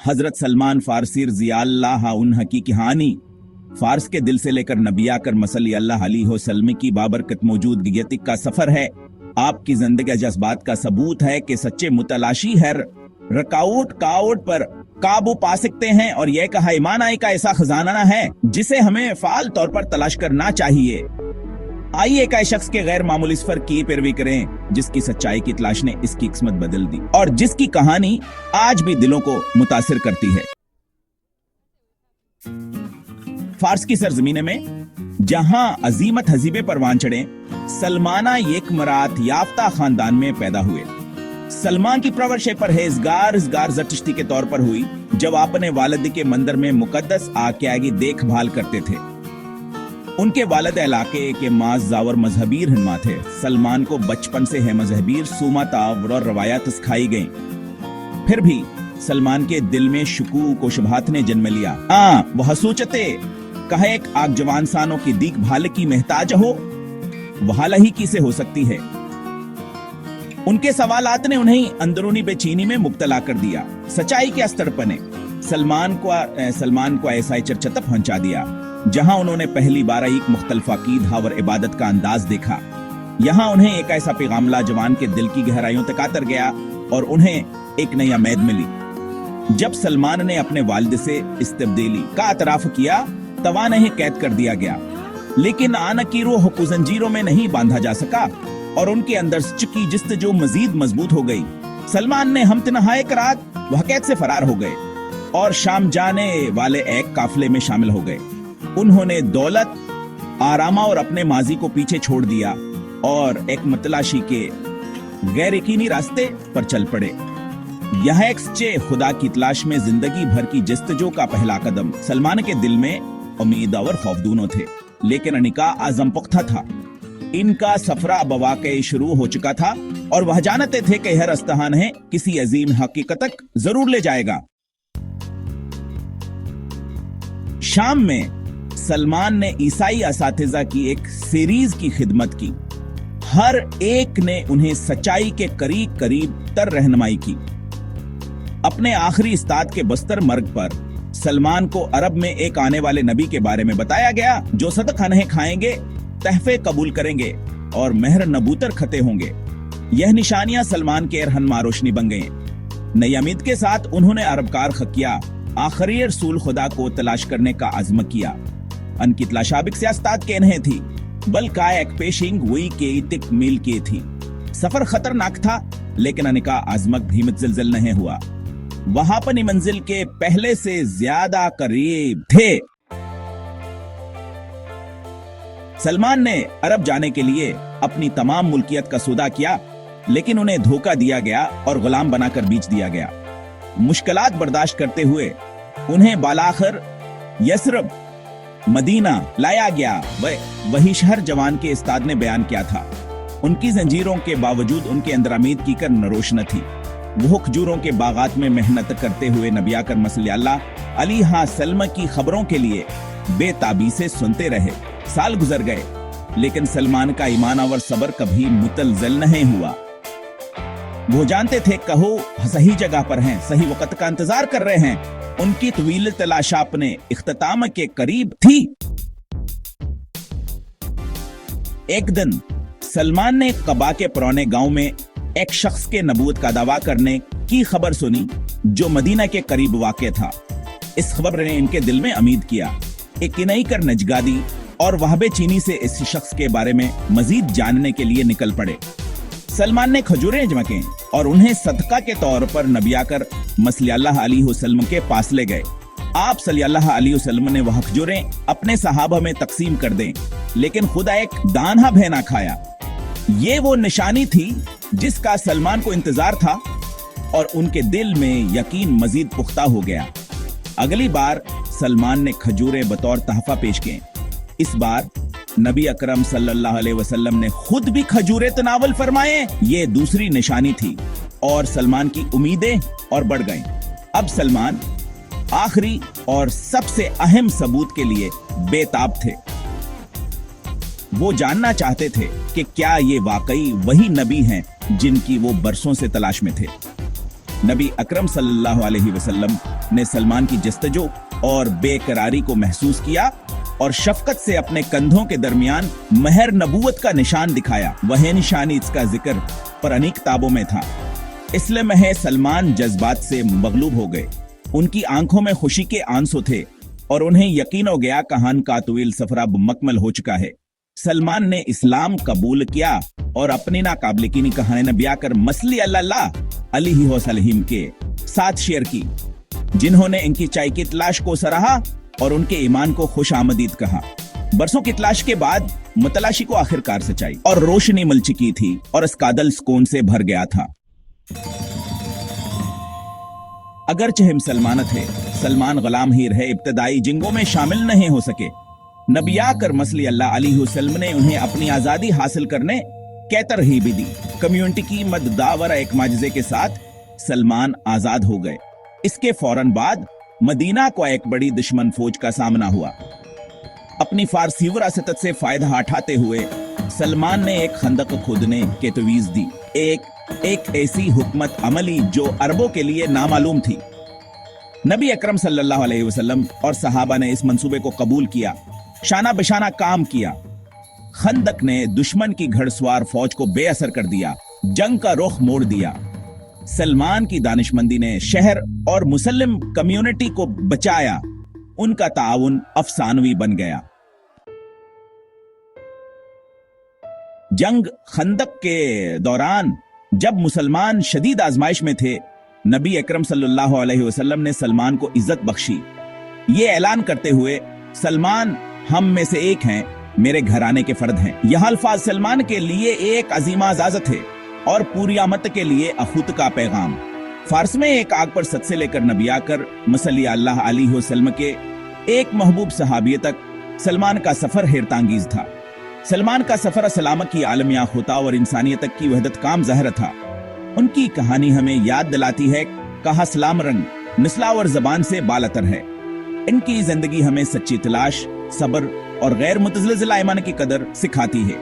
हजरत सलमान फारसी रज़ियल्लाहु अन्हु की कहानी फारस के दिल से लेकर नबी अकरम सल्लल्लाहु अलैहि वसल्लम की बाबरकत मौजूदगी का सफर है। आपकी जिंदगी जज्बात का सबूत है कि सच्चे मुतलाशी हर रकाउट काउट पर काबू पा सकते हैं और यह कहा ईमान का ऐसा खजाना है जिसे हमें फाल तौर पर तलाश करना चाहिए। आइए एक ऐसे शख्स के गैर मामूली सफर की पैरवी करें जिसकी सच्चाई की तलाश ने इसकी किस्मत बदल दी और जिसकी कहानी आज भी दिलों को मुतासिर करती है। फारस की सरजमीन में जहां अजीमत हजीबे परवान चढ़े, सलमाना एक मरात याफ्ता खानदान में पैदा हुए। सलमान की परवरिश परहेजगार जरचिश्ती के तौर पर हुई जब अपने वालिद के मंदिर में मुकद्दस आकिया की देखभाल करते थे। उनके वालिद इलाके के माज जावर मजहबी रहनुमा थे। सलमान को बचपन से है मजहबी सूमातावर और रवायात सिखाई गई। फिर भी सलमान के दिल में शुकूक और शुबहात ने जन्म लिया। वह सोचते कहे एक आग जवान सानों की देखभाल की महताज हो, वह लही की से हो सकती है। उनके सवालात ने उन्हें अंदरूनी बेचैनी में मुब्तला कर दिया। सच्चाई के अस्तर ने सलमान को ऐसा चरचता पहुंचा दिया जहां उन्होंने पहली बार एक मुख्तलिफ अकीदा और इबादत का अंदाज देखा। यहां उन्हें एक ऐसा पैगाम जवान के दिल की गहराइयों तक आतर गया और उन्हें एक नई उम्मीद मिली। जब सलमान ने अपने वालिद से इस्तब्दीली का एतराफ किया, तवा नहीं कैद कर दिया गया, लेकिन आना की रूह को जंजीरों में नहीं बांधा जा सका और उनके अंदर चिकी जिस्त जो मजीद मजबूत हो गई। सलमान ने हम तनहाए करात वह कैद से फरार हो गए और शाम जाने वाले एक काफिले में शामिल हो गए। उन्होंने दौलत, आरामा और अपने माजी को पीछे छोड़ दिया और एक मतलाशी के गैर यकीनी रास्ते पर चल पड़े। यह एक सच्चे खुदा की तलाश में जिंदगी भर की जस्तजो का पहला कदम। सलमान के दिल में उम्मीद और खौफ दोनों थे, लेकिन अनिका आज़म पुख्ता था। इनका सफरा बवाक़े शुरू हो चुका था और वह जानते थे कि हर रस्तान है किसी अजीम हकीकत तक जरूर ले जाएगा। शाम में सलमान ने ईसाई असातिज़ा की एक सीरीज की खिदमत की। हर एक ने उन्हें सच्चाई के करीब करीब तर रहनुमाई की। अपने आखिरी उस्ताद के बस्तर मर्ग पर सलमान को अरब में एक आने वाले नबी के बारे में बताया गया जो सदका नहीं खाएंगे, तहफे कबूल करेंगे और मेहर नबूतर खते होंगे। यह निशानियां सलमान के रहनुमा रोशनी बन गई। नई उम्मीद के साथ उन्होंने अरबकार खकिया आखिरी रसूल खुदा को तलाश करने का अज़्म किया। अनकी तलाशाबिक सियासत के नहीं थी, बल्कि एक पेशिंग हुई के तिक मील की थी। सफर खतरनाक था, लेकिन अनिका आजमक भीमत जिलजिल नहीं हुआ। वहां अपनी मंजिल के पहले से ज्यादा करीब थे। सलमान ने अरब जाने के लिए अपनी तमाम मुल्कियत का सौदा किया, लेकिन उन्हें धोखा दिया गया और गुलाम बनाकर बेच दिया गया। मुश्किलात बर्दाश्त करते हुए उन्हें बालाखिर यसरब मदीना लाया गया। वही शहर जवान के उस्ताद ने बयान किया था। उनकी जंजीरों के बावजूद उनके अंदर उम्मीद की कर नरोश न थी। वो खजूरों के बागात में मेहनत करते हुए नबी अकरम सल्लल्लाहु अलैहि वसल्लम की खबरों के लिए बेताबी से सुनते रहे। साल गुजर गए, लेकिन सलमान का ईमान और सब्र कभी मुतलजल नहीं हुआ। वो जानते थे कहो सही जगह पर हैं, सही वक्त का इंतजार कर रहे हैं। उनकी तवील तलाश अपने इख्तिताम के करीब थी। एक दिन सलमान ने कबा के पुराने गांव में एक शख्स के नबूवत का दावा करने की खबर सुनी जो मदीना के करीब वाक़ था। इस खबर ने इनके दिल में उम्मीद किया। एक नई कर नजगा दी और वहाबे चीनी से इस शख्स के बारे में मजीद जानने के लिए निकल पड़े। सलमान ने खजूरें जमा और उन्हें सदका के तौर पर नबी अकरम सल्लल्लाहु अलैहि वसल्लम के पास ले गए। आप सल्लल्लाहु अलैहि वसल्लम ने वह खजूरें अपने सहाबा में तकसीम कर दें, लेकिन खुदा एक दाना भी ना खाया। ये वो निशानी थी जिसका सलमान को इंतजार था और उनके दिल में यकीन मजीद पुख्ता हो गया। अगली बार सलमान ने खजूरें बतौर तहफा पेश किए। इस बार नबी अकरम सल्लल्लाहु अलैहि वसल्लम ने खुद भी खजूरें तनावल फरमाए। ये दूसरी निशानी थी और सलमान की उम्मीदें और बढ़ गईं। अब सलमान आखिरी और सबसे अहम सबूत के लिए बेताब थे। वो जानना चाहते थे कि क्या ये वाकई वही नबी हैं जिनकी वो बरसों से तलाश में थे। नबी अकरम सल्लल्लाहु अलैहि वसल्लम ने सलमान की जस्तजो और बेकरारी को महसूस किया और शफकत से अपने कंधों के दरमियान महर नबूवत का निशान दिखाया। वह निशानी इसका जिक्र पुरानी किताबों में था। इसलिए में सलमान जज्बात से मगलूब हो गए। उनकी आंखों में खुशी के आंसू थे और उन्हें यकीन हो गया कहान का तवील सफर अब मुकम्मल हो चुका है। सलमान ने इस्लाम कबूल किया और अपनी नाकाबिल कहानी बयां कर मसली अल्लाह अलैहि के साथ शेयर की, जिन्होंने इनकी चाय की तलाश को सराहा और उनके ईमान को खुश आमदीद कहा। बरसों की तलाश के बाद मुतलाशी को आखिरकार सच्चाई और रोशनी मिल चुकी थी और इसका दिल सुकून से भर गया था। अगरचे हम सलमान थे, सलमान गुलाम ही रहे, इब्तदाई जिंगों में शामिल नहीं हो सके। नबिया कर मसली अल्लाह अलैहि वसल्लम ने उन्हें अपनी आजादी हासिल करने की तरहीब भी दी। कम्युनिटी की मददावर एक माजिजे के साथ सलमान आजाद हो गए। इसके फौरन बाद मदीना को एक बड़ी दुश्मन फौज का सामना हुआ। अपनी फारसी विरासत से फायदा उठाते हुए सलमान ने एक खंदक खोदने की तवीज दी, एक ऐसी हुकमत अमली जो अरबों के लिए नामालूम थी। नबी अकरम सल्लल्लाहु अलैहि वसल्लम और सहाबा ने इस मंसूबे को कबूल किया, शाना बशाना काम किया। खंदक ने दुश्मन की घड़सवार फौज को बेअसर कर दिया, जंग का रुख मोड़ दिया। सलमान की दानिशमंदी ने शहर और मुसलिम कम्युनिटी को बचाया। उनका ताउन अफसानवी बन गया। जंग खंदक के दौरान जब मुसलमान शदीद आजमाइश में थे, नबी अकरम सल्लल्लाहु अलैहि वसल्लम ने सलमान को इज्जत बख्शी, ये ऐलान करते हुए, सलमान हम में से एक हैं, मेरे घराने के फर्द हैं। यह अल्फाज सलमान के लिए एक अजीमा इजाजत है और पूरी आमत के लिए अखुत का पैगाम। फारस में एक आग पर सद से लेकर नबी आकर मसली अल्लाह अलैहि वसल्लम के एक महबूब सहाबी तक सलमान का सफर हैरतांगीज था। सलमान का सफर सलामत की आलम याखुता और इंसानियत तक की वहदत काम ज़ाहिर था। उनकी कहानी हमें याद दिलाती है कहा सलाम रंग नस्ला और जबान से बालतर है। इनकी जिंदगी हमें सच्ची तलाश, सब्र और गैर मुतज़िल ईमान की कदर सिखाती है।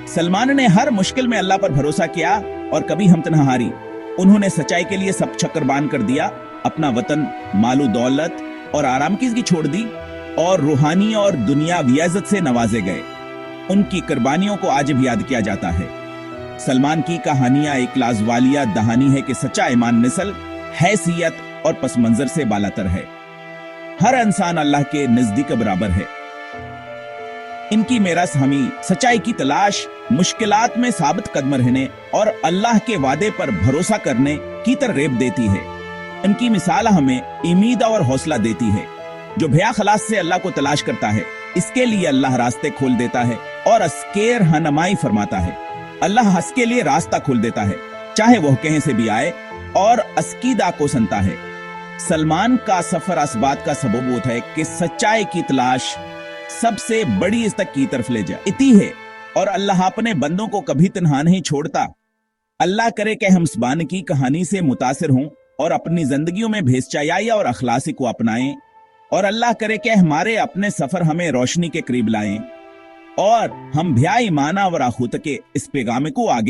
सलमान ने हर मुश्किल में अल्लाह पर भरोसा किया और कभी हिम्मत न हारी। उन्होंने सच्चाई के लिए सब छकरबान कर दिया, अपना वतन, मालू दौलत और आरामकीज़गी छोड़ दी और रूहानी और दुनियावी इज्जत से नवाजे गए। उनकी कुर्बानियों को आज भी याद किया जाता है। सलमान की कहानियां एक लाजवालिया दहानी है कि सच्चा ईमान नस्ल, हैसियत और पस मंजर से बालातर है। हर इंसान अल्लाह के नजदीक बराबर है। इनकी मेरास हमें सच्चाई की तलाश, मुश्किलात में साबित कदम रहने और अल्लाह के वादे पर भरोसा करने की तरगीब देती है। इनकी मिसाल हमें उम्मीद और हौसला देती है। जो भया खलास से अल्लाह को तलाश करता है, इसके लिए अल्लाह रास्ते खोल देता है और अस्केर रहनुमाई फरमाता है। अल्लाह हंस के लिए रास्ता खोल देता है, चाहे वह कहीं से भी आए, और अस्कीदा को सुनता है। सलमान का सफर इस बात का सबब होता है कि सच्चाई की तलाश सबसे बड़ी इस तक की तरफ ले जाती है और अल्लाह अपने बंदों को कभी तन्हा नहीं छोड़ता। अल्लाह करे कि हम इस बान की कहानी से मुतासिर हों और अपनी जिंदगियों में भेसचाई और अखलासी को अपनाएं, और अल्लाह करे कि हमारे अपने सफर हमें रोशनी के करीब लाएं और हम भया ईमाना और आखुत के इस पैगाम को आगे